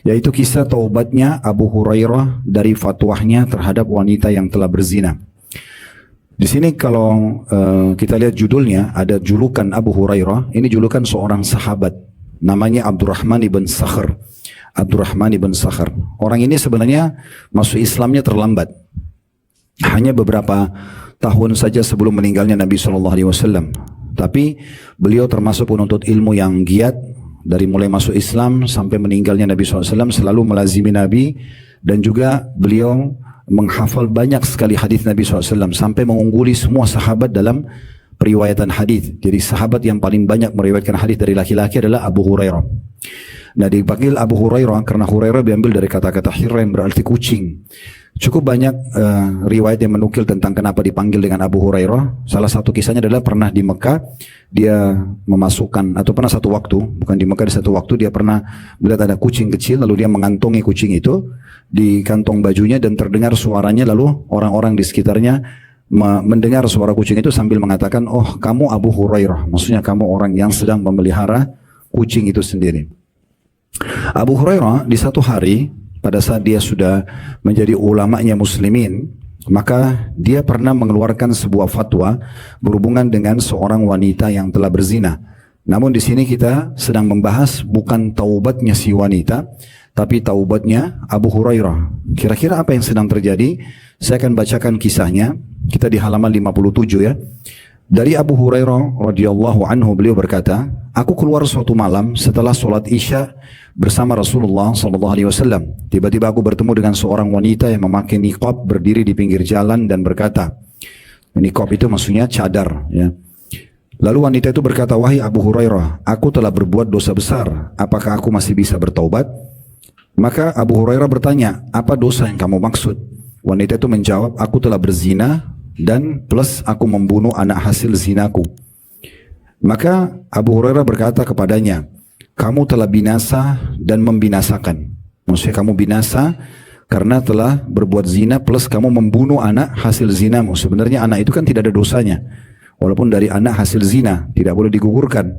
yaitu kisah taubatnya Abu Hurairah dari fatwahnya terhadap wanita yang telah berzina. Di sini kalau kita lihat judulnya, ada julukan Abu Hurairah. Ini julukan seorang sahabat, namanya Abdurrahman ibn Sakhr. Abdurrahman ibn Sakhr. Orang ini sebenarnya masuk Islamnya terlambat. Hanya beberapa tahun saja sebelum meninggalnya Nabi SAW. Tapi beliau termasuk penuntut ilmu yang giat. Dari mulai masuk Islam sampai meninggalnya Nabi SAW selalu melazimi Nabi. Dan juga beliau menghafal banyak sekali hadis Nabi SAW. Sampai mengungguli semua sahabat dalam periwayatan hadis. Jadi sahabat yang paling banyak meriwayatkan hadis dari laki-laki adalah Abu Hurairah. Nah, dipanggil Abu Hurairah karena Hurairah diambil dari kata-kata hira yang berarti kucing. Cukup banyak riwayat yang menukil tentang kenapa dipanggil dengan Abu Hurairah. Salah satu kisahnya adalah pernah di Mekah dia memasukkan, atau pernah satu waktu, bukan di Mekah, di satu waktu dia pernah melihat ada kucing kecil, lalu dia mengantongi kucing itu di kantong bajunya dan terdengar suaranya, lalu orang-orang di sekitarnya mendengar suara kucing itu sambil mengatakan, oh kamu Abu Hurairah, maksudnya kamu orang yang sedang memelihara kucing itu sendiri. Abu Hurairah di satu hari pada saat dia sudah menjadi ulamanya muslimin, maka dia pernah mengeluarkan sebuah fatwa berhubungan dengan seorang wanita yang telah berzina. Namun di sini kita sedang membahas bukan taubatnya si wanita, tapi taubatnya Abu Hurairah. Kira-kira apa yang sedang terjadi? Saya akan bacakan kisahnya. Kita di halaman 57 ya. Dari Abu Hurairah radhiyallahu anhu, beliau berkata, aku keluar suatu malam setelah sholat Isya bersama Rasulullah SAW. Tiba-tiba aku bertemu dengan seorang wanita yang memakai niqab berdiri di pinggir jalan dan berkata, niqab itu maksudnya cadar ya. Lalu wanita itu berkata, wahai Abu Hurairah, aku telah berbuat dosa besar, apakah aku masih bisa bertaubat? Maka Abu Hurairah bertanya, apa dosa yang kamu maksud? Wanita itu menjawab, aku telah berzina dan plus aku membunuh anak hasil zinaku. Maka Abu Hurairah berkata kepadanya, kamu telah binasa dan membinasakan. Maksudnya kamu binasa karena telah berbuat zina plus kamu membunuh anak hasil zinamu. Sebenarnya anak itu kan tidak ada dosanya. Walaupun dari anak hasil zina tidak boleh digugurkan.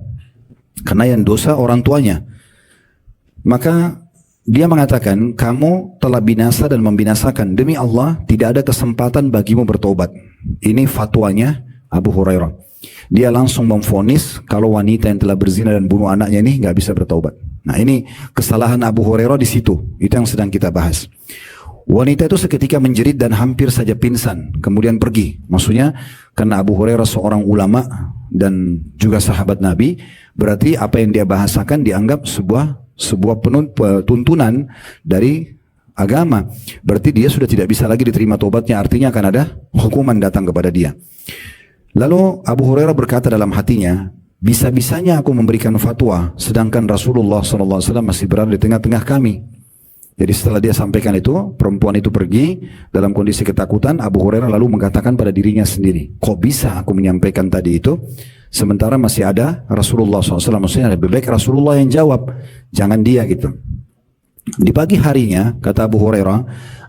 Karena yang dosa orang tuanya. Maka dia mengatakan, kamu telah binasa dan membinasakan. Demi Allah, tidak ada kesempatan bagimu bertobat. Ini fatwanya Abu Hurairah. Dia langsung memvonis kalau wanita yang telah berzina dan bunuh anaknya ini nggak bisa bertobat. Nah, ini kesalahan Abu Hurairah di situ. Itu yang sedang kita bahas. Wanita itu seketika menjerit dan hampir saja pingsan, kemudian pergi. Maksudnya karena Abu Hurairah seorang ulama dan juga sahabat Nabi, berarti apa yang dia bahasakan dianggap sebuah tuntunan dari agama. Berarti dia sudah tidak bisa lagi diterima tobatnya, artinya akan ada hukuman datang kepada dia. Lalu Abu Hurairah berkata dalam hatinya, bisa-bisanya aku memberikan fatwa, sedangkan Rasulullah SAW masih berada di tengah-tengah kami. Jadi setelah dia sampaikan itu, perempuan itu pergi dalam kondisi ketakutan. Abu Hurairah lalu mengatakan pada dirinya sendiri, kok bisa aku menyampaikan tadi itu, sementara masih ada Rasulullah SAW. Maksudnya lebih baik Rasulullah yang jawab, jangan dia gitu. Di pagi harinya, kata Abu Hurairah,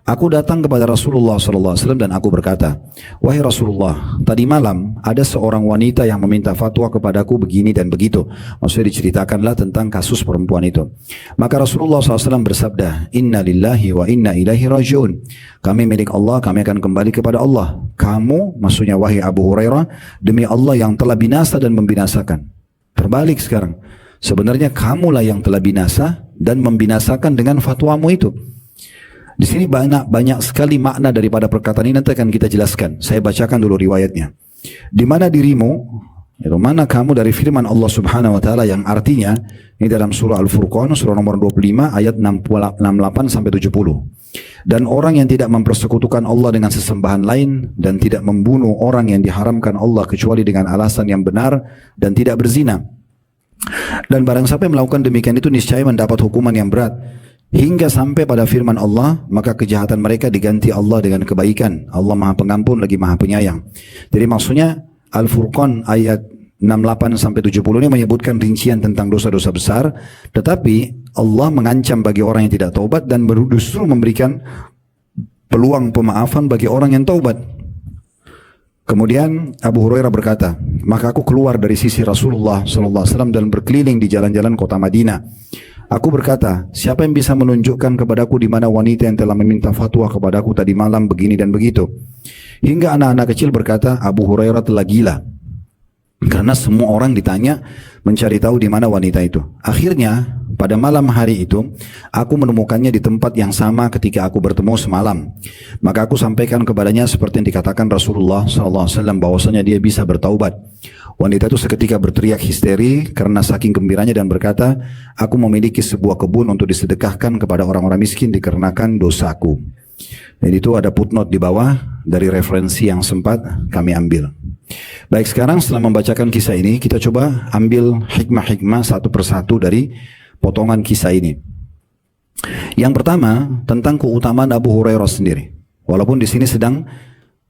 aku datang kepada Rasulullah SAW dan aku berkata, wahai Rasulullah, tadi malam ada seorang wanita yang meminta fatwa kepadaku begini dan begitu. Maksudnya diceritakanlah tentang kasus perempuan itu. Maka Rasulullah SAW bersabda, inna lillahi wa inna ilaihi rajiun. Kami milik Allah, kami akan kembali kepada Allah. Kamu, maksudnya wahai Abu Hurairah, demi Allah yang telah binasa dan membinasakan. Terbalik sekarang. Sebenarnya kamulah yang telah binasa dan membinasakan dengan fatwamu itu. Di sini banyak sekali makna daripada perkataan ini, nanti akan kita jelaskan. Saya bacakan dulu riwayatnya. Di mana dirimu, itu mana kamu dari firman Allah Subhanahu wa taala yang artinya ini dalam surah Al-Furqan surah nomor 25 ayat 68 sampai 70. Dan orang yang tidak mempersekutukan Allah dengan sesembahan lain dan tidak membunuh orang yang diharamkan Allah kecuali dengan alasan yang benar dan tidak berzina. Dan barang siapa yang melakukan demikian itu niscaya mendapat hukuman yang berat. Hingga sampai pada firman Allah, maka kejahatan mereka diganti Allah dengan kebaikan. Allah Maha Pengampun lagi Maha Penyayang. Jadi maksudnya Al-Furqan ayat 68 sampai 70 ini menyebutkan rincian tentang dosa-dosa besar, tetapi Allah mengancam bagi orang yang tidak taubat dan justru memberikan peluang pemaafan bagi orang yang taubat. Kemudian Abu Hurairah berkata, maka aku keluar dari sisi Rasulullah SAW dan berkeliling di jalan-jalan kota Madinah. Aku berkata, siapa yang bisa menunjukkan kepadaku di mana wanita yang telah meminta fatwa kepadaku tadi malam begini dan begitu. Hingga anak-anak kecil berkata, Abu Hurairah telah gila. Karena semua orang ditanya mencari tahu di mana wanita itu. Akhirnya pada malam hari itu aku menemukannya di tempat yang sama ketika aku bertemu semalam. Maka aku sampaikan kepadanya seperti yang dikatakan Rasulullah SAW bahwasanya dia bisa bertaubat. Wanita itu seketika berteriak histeri karena saking gembiranya dan berkata, aku memiliki sebuah kebun untuk disedekahkan kepada orang-orang miskin dikarenakan dosaku. Jadi itu ada footnote di bawah dari referensi yang sempat kami ambil. Baik, sekarang setelah membacakan kisah ini, kita coba ambil hikmah-hikmah satu persatu dari potongan kisah ini. Yang pertama, tentang keutamaan Abu Hurairah sendiri. Walaupun di sini sedang,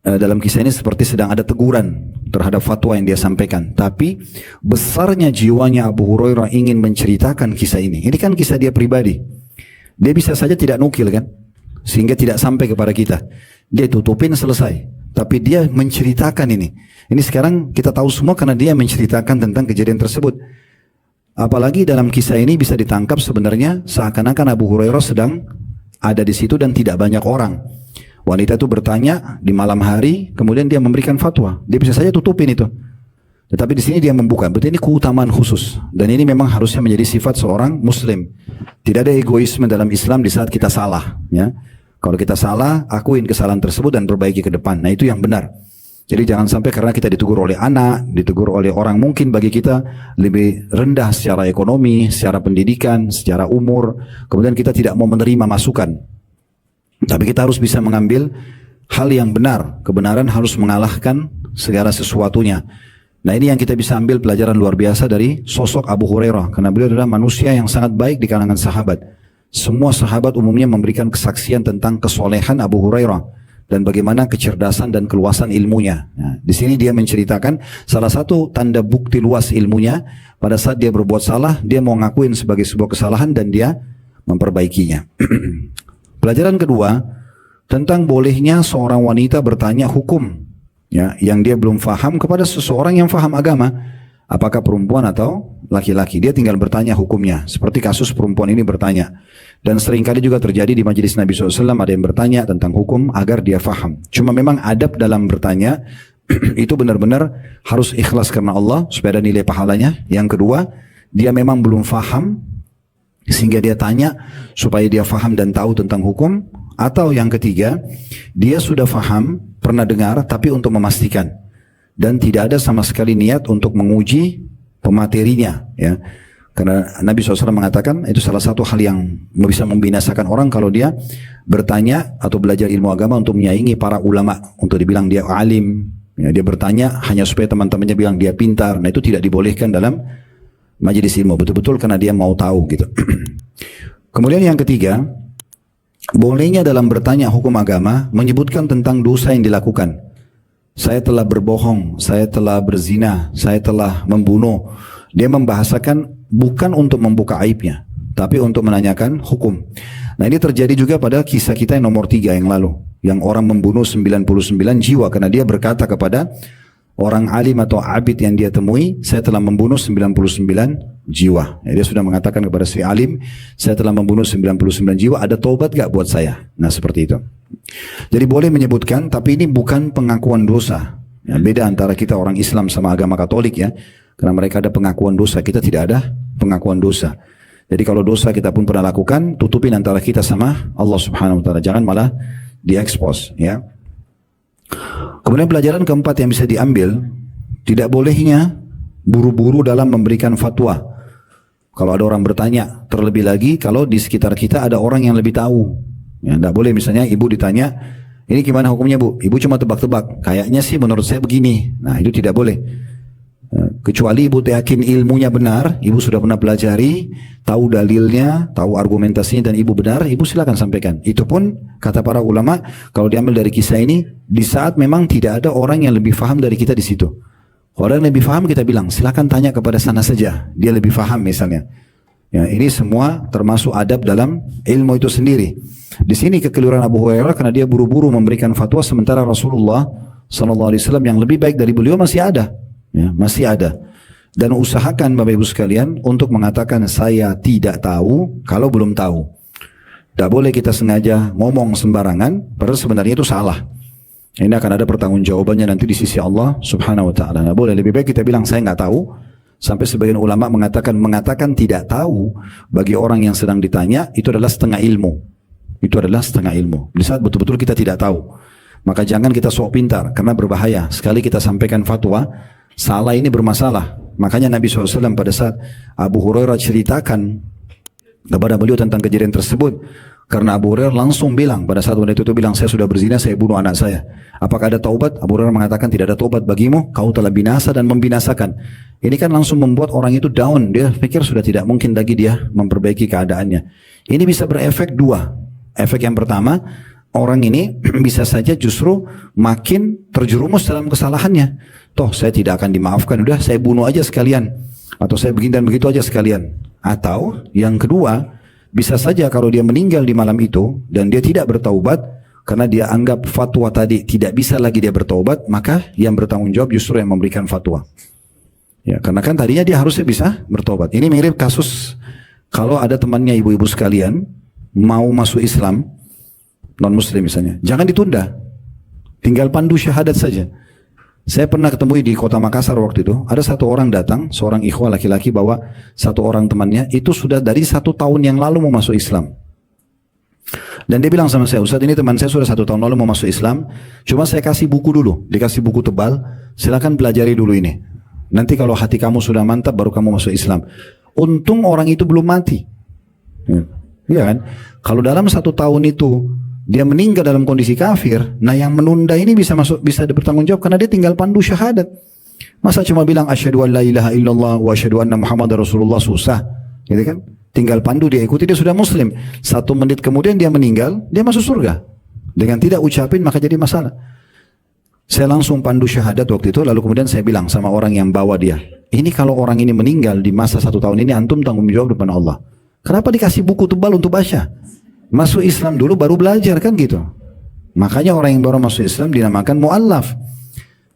dalam kisah ini seperti sedang ada teguran terhadap fatwa yang dia sampaikan. Tapi besarnya jiwanya Abu Hurairah ingin menceritakan kisah ini. Ini kan kisah dia pribadi. Dia bisa saja tidak nukil kan, sehingga tidak sampai kepada kita. Dia tutupin selesai. Tapi dia menceritakan ini. Ini sekarang kita tahu semua karena dia menceritakan tentang kejadian tersebut. Apalagi dalam kisah ini bisa ditangkap sebenarnya seakan-akan Abu Hurairah sedang ada di situ dan tidak banyak orang. Wanita itu bertanya di malam hari, kemudian dia memberikan fatwa. Dia bisa saja tutupin itu. Tetapi di sini dia membuka. Berarti ini keutamaan khusus. Dan ini memang harusnya menjadi sifat seorang Muslim. Tidak ada egoisme dalam Islam di saat kita salah. Ya. Kalau kita salah, akuin kesalahan tersebut dan perbaiki ke depan. Nah itu yang benar. Jadi jangan sampai karena kita ditegur oleh anak, ditegur oleh orang mungkin bagi kita lebih rendah secara ekonomi, secara pendidikan, secara umur. Kemudian kita tidak mau menerima masukan. Tapi kita harus bisa mengambil hal yang benar. Kebenaran harus mengalahkan segala sesuatunya. Nah ini yang kita bisa ambil pelajaran luar biasa dari sosok Abu Hurairah. Karena beliau adalah manusia yang sangat baik di kalangan sahabat. Semua sahabat umumnya memberikan kesaksian tentang kesolehan Abu Hurairah dan bagaimana kecerdasan dan keluasan ilmunya. Nah, di sini dia menceritakan salah satu tanda bukti luas ilmunya pada saat dia berbuat salah, dia mau ngakuin sebagai sebuah kesalahan dan dia memperbaikinya. Pelajaran kedua tentang bolehnya seorang wanita bertanya hukum ya yang dia belum faham kepada seseorang yang faham agama. Apakah perempuan atau laki-laki? Dia tinggal bertanya hukumnya. Seperti kasus perempuan ini bertanya. Dan seringkali juga terjadi di majelis Nabi SAW ada yang bertanya tentang hukum agar dia faham. Cuma memang adab dalam bertanya itu benar-benar harus ikhlas karena Allah supaya ada nilai pahalanya. Yang kedua, dia memang belum faham sehingga dia tanya supaya dia faham dan tahu tentang hukum. Atau yang ketiga, dia sudah faham, pernah dengar tapi untuk memastikan. Dan tidak ada sama sekali niat untuk menguji pematerinya ya. Karena Nabi SAW mengatakan itu salah satu hal yang bisa membinasakan orang kalau dia bertanya atau belajar ilmu agama untuk menyaingi para ulama, untuk dibilang dia alim ya, dia bertanya hanya supaya teman-temannya bilang dia pintar. Nah itu tidak dibolehkan dalam majelis ilmu, betul-betul karena dia mau tahu gitu. Kemudian yang ketiga, bolehnya dalam bertanya hukum agama menyebutkan tentang dosa yang dilakukan. Saya telah berbohong, saya telah berzina, saya telah membunuh. Dia membahasakan bukan untuk membuka aibnya, tapi untuk menanyakan hukum. Nah ini terjadi juga pada kisah kita yang nomor 3 yang lalu. Yang orang membunuh 99 jiwa karena dia berkata kepada orang alim atau abid yang dia temui, saya telah membunuh 99 jiwa. Ya, dia sudah mengatakan kepada si alim, saya telah membunuh 99 jiwa, ada taubat gak buat saya? Nah seperti itu. Jadi boleh menyebutkan, tapi ini bukan pengakuan dosa. Ya, beda antara kita orang Islam sama agama Katolik ya. Karena mereka ada pengakuan dosa, kita tidak ada pengakuan dosa. Jadi kalau dosa kita pun pernah lakukan, tutupin antara kita sama Allah Subhanahu Wa Taala. Jangan malah diekspos ya. Kemudian pelajaran keempat yang bisa diambil, tidak bolehnya buru-buru dalam memberikan fatwa. Kalau ada orang bertanya, terlebih lagi kalau di sekitar kita ada orang yang lebih tahu. Ya, tidak boleh misalnya ibu ditanya, ini gimana hukumnya bu? Ibu cuma tebak-tebak, kayaknya sih menurut saya begini. Nah itu tidak boleh. Kecuali ibu yakin ilmunya benar, ibu sudah pernah pelajari, tahu dalilnya, tahu argumentasinya dan ibu benar, ibu silakan sampaikan. Itu pun kata para ulama, kalau diambil dari kisah ini, di saat memang tidak ada orang yang lebih faham dari kita di situ. Orang yang lebih faham kita bilang, silakan tanya kepada sana saja, dia lebih faham misalnya. Ya, ini semua termasuk adab dalam ilmu itu sendiri. Di sini kekeliruan Abu Hurairah karena dia buru-buru memberikan fatwa sementara Rasulullah SAW yang lebih baik dari beliau masih ada. Ya, masih ada. Dan usahakan Bapak Ibu sekalian untuk mengatakan saya tidak tahu kalau belum tahu. Tidak boleh kita sengaja ngomong sembarangan, padahal sebenarnya itu salah. Ini akan ada pertanggungjawabannya nanti di sisi Allah Subhanahu wa Ta'ala. Tidak boleh, lebih baik kita bilang saya nggak tahu. Sampai sebagian ulama mengatakan tidak tahu bagi orang yang sedang ditanya itu adalah setengah ilmu. Itu adalah setengah ilmu. Di saat betul-betul kita tidak tahu, maka jangan kita sok pintar karena berbahaya. Sekali kita sampaikan fatwa salah, ini bermasalah. Makanya Nabi SAW pada saat Abu Hurairah ceritakan kepada beliau tentang kejadian tersebut, karena Abu Hurairah langsung bilang pada saat wanita itu bilang saya sudah berzina, saya bunuh anak saya. Apakah ada taubat? Abu Hurairah mengatakan tidak ada taubat bagimu, kau telah binasa dan membinasakan. Ini kan langsung membuat orang itu down. Dia pikir sudah tidak mungkin lagi dia memperbaiki keadaannya. Ini bisa berefek dua. Efek yang pertama, orang ini bisa saja justru makin terjerumus dalam kesalahannya. Toh saya tidak akan dimaafkan, udah saya bunuh aja sekalian. Atau saya begini dan begitu aja sekalian. Atau yang kedua, bisa saja kalau dia meninggal di malam itu dan dia tidak bertaubat karena dia anggap fatwa tadi tidak bisa lagi dia bertaubat, maka yang bertanggung jawab justru yang memberikan fatwa. Ya, karena kan tadinya dia harusnya bisa bertaubat. Ini mirip kasus kalau ada temannya ibu-ibu sekalian mau masuk Islam, non muslim misalnya, jangan ditunda. Tinggal pandu syahadat saja. Saya pernah ketemu di kota Makassar waktu itu, ada satu orang datang, seorang ikhwah laki-laki bawa satu orang temannya, itu sudah dari 1 tahun yang lalu mau masuk Islam. Dan dia bilang sama saya, Ustaz ini teman saya sudah 1 tahun lalu mau masuk Islam, cuma saya kasih buku dulu, dikasih buku tebal, silakan pelajari dulu ini. Nanti kalau hati kamu sudah mantap baru kamu masuk Islam. Untung orang itu belum mati. Iya kan? Kalau dalam 1 tahun itu dia meninggal dalam kondisi kafir, nah yang menunda ini bisa bertanggung jawab karena dia tinggal pandu syahadat. Masa cuma bilang asyhadu an la ilaha illallah wa asyhadu anna muhammadar rasulullah, susah, gitu kan? Tinggal pandu dia ikuti, dia sudah muslim. 1 menit kemudian dia meninggal, dia masuk surga. Dengan tidak ucapin maka jadi masalah. Saya langsung pandu syahadat waktu itu, lalu kemudian saya bilang sama orang yang bawa dia, ini kalau orang ini meninggal di masa 1 tahun ini, antum tanggung jawab depan Allah. Kenapa dikasih buku tebal untuk baca? Masuk Islam dulu baru belajar kan gitu. Makanya orang yang baru masuk Islam dinamakan mu'allaf.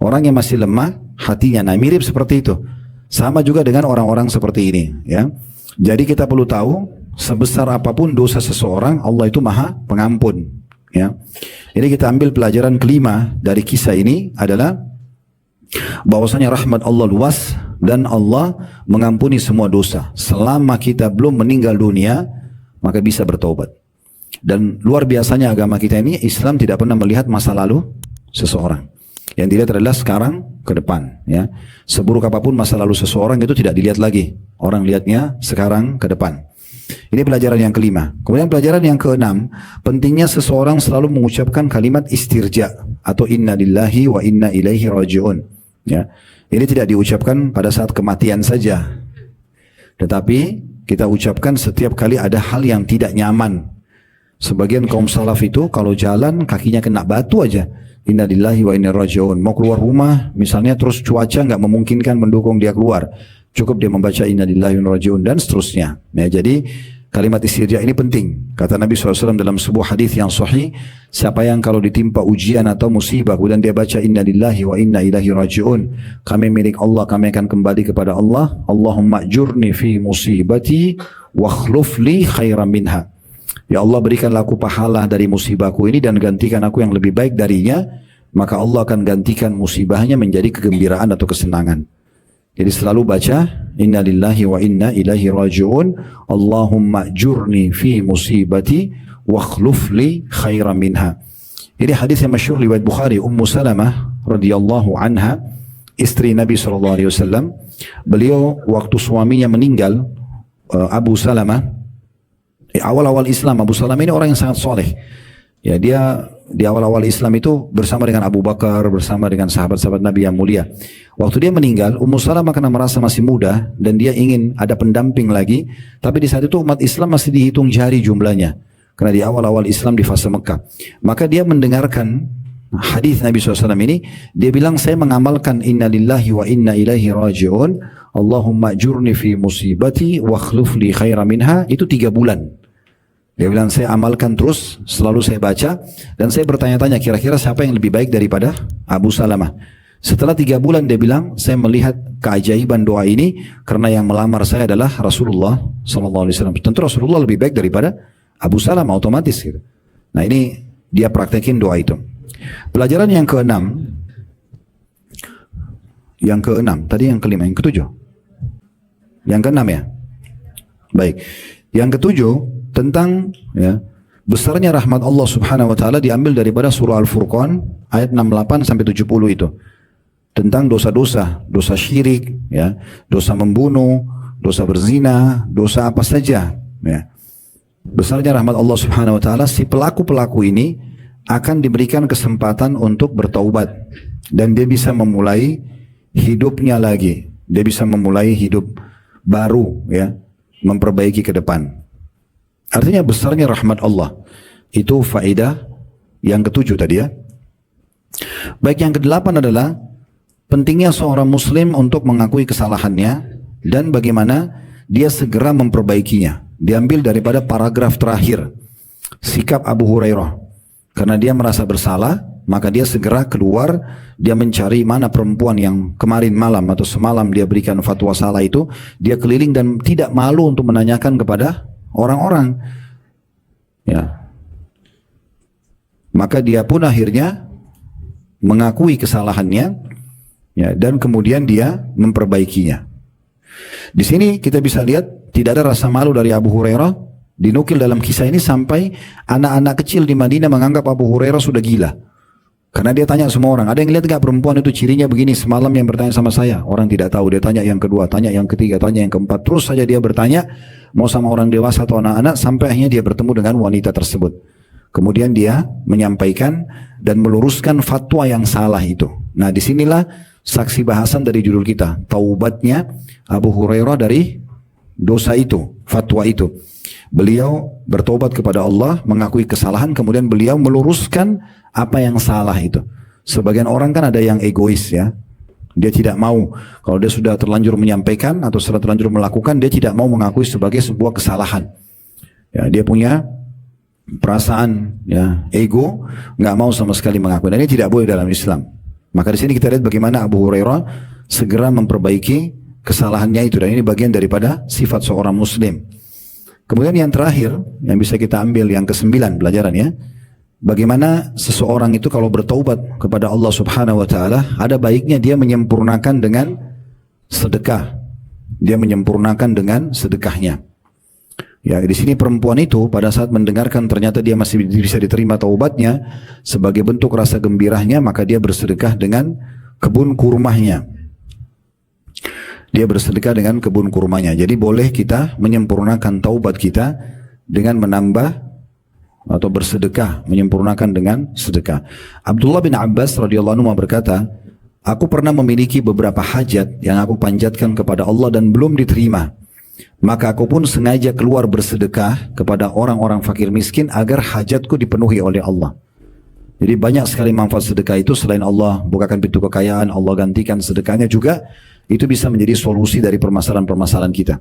Orang yang masih lemah hatinya. Nah mirip seperti itu. Sama juga dengan orang-orang seperti ini ya. Jadi kita perlu tahu sebesar apapun dosa seseorang, Allah itu maha pengampun ya. Jadi kita ambil pelajaran kelima dari kisah ini adalah bahwasanya rahmat Allah luas dan Allah mengampuni semua dosa. Selama kita belum meninggal dunia maka bisa bertobat. Dan luar biasanya agama kita ini, Islam tidak pernah melihat masa lalu seseorang. Yang dilihat adalah sekarang ke depan ya. Seburuk apapun masa lalu seseorang itu tidak dilihat lagi. Orang lihatnya sekarang ke depan. Ini pelajaran yang kelima. Kemudian pelajaran yang keenam, pentingnya seseorang selalu mengucapkan kalimat istirja atau inna lillahi wa inna ilaihi raji'un ya. Ini tidak diucapkan pada saat kematian saja, tetapi kita ucapkan setiap kali ada hal yang tidak nyaman. Sebagian kaum salaf itu kalau jalan kakinya kena batu aja, inna lillahi wa inna raji'un. Mau keluar rumah misalnya terus cuaca nggak memungkinkan mendukung dia keluar, cukup dia membaca inna lillahi wa inna raji'un dan seterusnya ya. Jadi kalimat istirja ini penting. Kata Nabi SAW dalam sebuah hadis yang sahih, siapa yang kalau ditimpa ujian atau musibah kemudian dia baca inna lillahi wa inna ilaihi raji'un, kami milik Allah, kami akan kembali kepada Allah, Allahumma ajurni fi musibati wa akhluf li khairan minha. Ya Allah, berikanlah aku pahala dari musibahku ini dan gantikan aku yang lebih baik darinya, maka Allah akan gantikan musibahnya menjadi kegembiraan atau kesenangan. Jadi selalu baca inna lillahi wa inna ilaihi raji'un, Allahumma ajurni fi musibati wa akhluf li khairan minha. Ini hadis yang masyhur riwayat Bukhari. Ummu Salamah radhiyallahu anha, istri Nabi SAW, beliau waktu suaminya meninggal, Abu Salamah, awal-awal Islam, Abu Salamah ini orang yang sangat soleh. Ya, dia di awal-awal Islam itu bersama dengan Abu Bakar, bersama dengan sahabat-sahabat Nabi yang mulia. Waktu dia meninggal, Ummu Salamah karena merasa masih muda dan dia ingin ada pendamping lagi, tapi di saat itu umat Islam masih dihitung jari jumlahnya. Karena di awal-awal Islam di fase Mekah. Maka dia mendengarkan hadis Nabi SAW ini, dia bilang saya mengamalkan inna lillahi wa inna ilaihi raji'un, Allahumma ajurni fi musibati wa akhluf li khairan minha, itu 3 bulan. Dia bilang saya amalkan terus, selalu saya baca, dan saya bertanya-tanya kira-kira siapa yang lebih baik daripada Abu Salamah. Setelah 3 bulan dia bilang, saya melihat keajaiban doa ini karena yang melamar saya adalah Rasulullah SAW. Tentu Rasulullah lebih baik daripada Abu Salamah, otomatis gitu. Nah ini dia praktekin doa itu. Pelajaran yang keenam, tadi yang kelima, yang ketujuh, yang keenam ya. Baik, yang ketujuh tentang ya besarnya rahmat Allah Subhanahu Wa Taala diambil daripada surah Al-Furqan ayat 68 sampai 70 itu. Tentang dosa-dosa, dosa syirik, ya, dosa membunuh, dosa berzina, dosa apa saja, ya. Besarnya rahmat Allah Subhanahu Wa Taala, si pelaku-pelaku ini akan diberikan kesempatan untuk bertaubat dan dia bisa memulai hidupnya lagi, dia bisa memulai hidup baru, ya, memperbaiki ke depan. Artinya besarnya rahmat Allah itu faedah yang ketujuh tadi ya. Baik, yang kedelapan adalah pentingnya seorang muslim untuk mengakui kesalahannya dan bagaimana dia segera memperbaikinya. Diambil daripada paragraf terakhir sikap Abu Hurairah. Karena dia merasa bersalah, maka dia segera keluar, dia mencari mana perempuan yang kemarin malam atau semalam dia berikan fatwa salah itu. Dia keliling dan tidak malu untuk menanyakan kepada orang-orang. Ya. Maka dia pun akhirnya mengakui kesalahannya, ya, dan kemudian dia memperbaikinya. Di sini kita bisa lihat tidak ada rasa malu dari Abu Hurairah. Dinukil dalam kisah ini sampai anak-anak kecil di Madinah menganggap Abu Hurairah sudah gila. Karena dia tanya semua orang, ada yang lihat gak perempuan itu cirinya begini semalam yang bertanya sama saya? Orang tidak tahu, dia tanya yang kedua, tanya yang ketiga, tanya yang keempat. Terus saja dia bertanya, mau sama orang dewasa atau anak-anak, sampai akhirnya dia bertemu dengan wanita tersebut. Kemudian dia menyampaikan dan meluruskan fatwa yang salah itu. Nah disinilah saksi bahasan dari judul kita, taubatnya Abu Hurairah dari dosa itu, fatwa itu. Beliau bertobat kepada Allah, mengakui kesalahan, kemudian beliau meluruskan apa yang salah itu. Sebagian orang kan ada yang egois ya, dia tidak mau, kalau dia sudah terlanjur menyampaikan atau sudah terlanjur melakukan, dia tidak mau mengakui sebagai sebuah kesalahan. Ya, dia punya perasaan ya ego, nggak mau sama sekali mengakui. Dan ini tidak boleh dalam Islam. Maka di sini kita lihat bagaimana Abu Hurairah segera memperbaiki kesalahannya itu, dan ini bagian daripada sifat seorang muslim. Kemudian yang terakhir yang bisa kita ambil, yang ke-9 pelajarannya, bagaimana seseorang itu kalau bertaubat kepada Allah Subhanahu Wa Taala, ada baiknya dia menyempurnakan dengan sedekah. Dia menyempurnakan dengan sedekahnya. Ya, di sini perempuan itu pada saat mendengarkan ternyata dia masih bisa diterima taubatnya, sebagai bentuk rasa gembiranya maka dia bersedekah dengan kebun kurmanya. Dia bersedekah dengan kebun kurmanya. Jadi boleh kita menyempurnakan taubat kita dengan menambah atau bersedekah, menyempurnakan dengan sedekah. Abdullah bin Abbas radhiyallahu anhu berkata, aku pernah memiliki beberapa hajat yang aku panjatkan kepada Allah dan belum diterima. Maka aku pun sengaja keluar bersedekah kepada orang-orang fakir miskin agar hajatku dipenuhi oleh Allah. Jadi banyak sekali manfaat sedekah itu. Selain Allah bukakan pintu kekayaan, Allah gantikan sedekahnya juga. Itu bisa menjadi solusi dari permasalahan-permasalahan kita.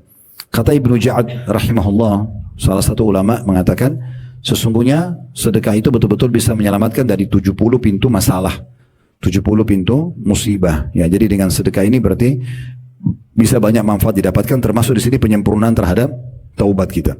Kata Ibnu Ja'ad rahimahullah, salah satu ulama mengatakan, sesungguhnya sedekah itu betul-betul bisa menyelamatkan dari 70 pintu masalah, 70 pintu musibah. Ya, jadi dengan sedekah ini berarti bisa banyak manfaat didapatkan, termasuk di sini penyempurnaan terhadap taubat kita.